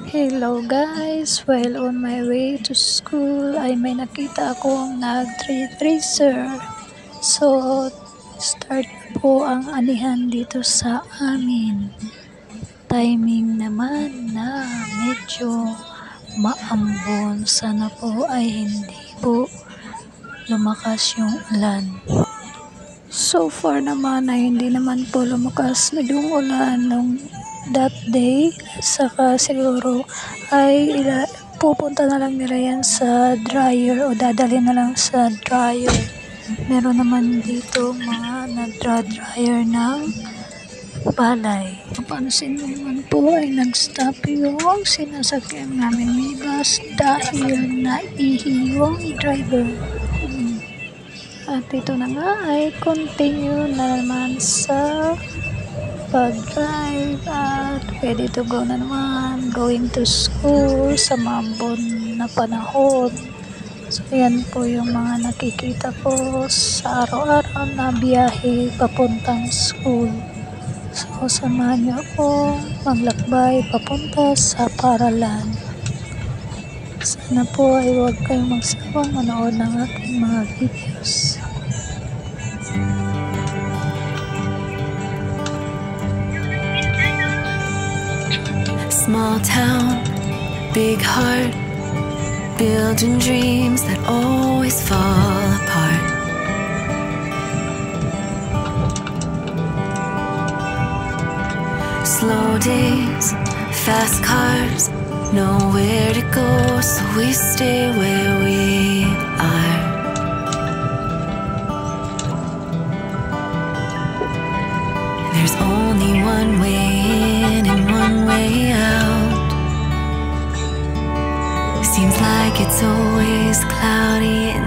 Hello guys! While on my way to school ay may nakita akong nag-trade racer. So, start po ang anihan dito sa amin. Timing naman na medyo maambon. Sana po ay hindi po lumakas yung ulan. So far naman ay hindi naman po lumakas na yung ulan nung that day. Saka siguro ay pupunta na lang nila yan sa dryer o dadalhin na lang sa dryer. Meron naman dito mga nagdra-dryer ng palay. Napansin naman po ay nag-stop yung sinasakyan namin may bus dahil naihi yung driver. At ito na nga ay continue na naman sa pag-drive at ready to go na naman, going to school sa maambon na panahon. So yan po yung mga nakikita ko sa araw-araw na biyahe papuntang school. So samahan niyo ako maglakbay papunta sa paaralan. Sana po ay huwag kayong magsawang manood ng aking mga videos. Small town, big heart, building dreams that always fall apart. Slow days, fast cars, nowhere to go, so we stay where we are. There's only one way in and one way out. Seems like it's always cloudy in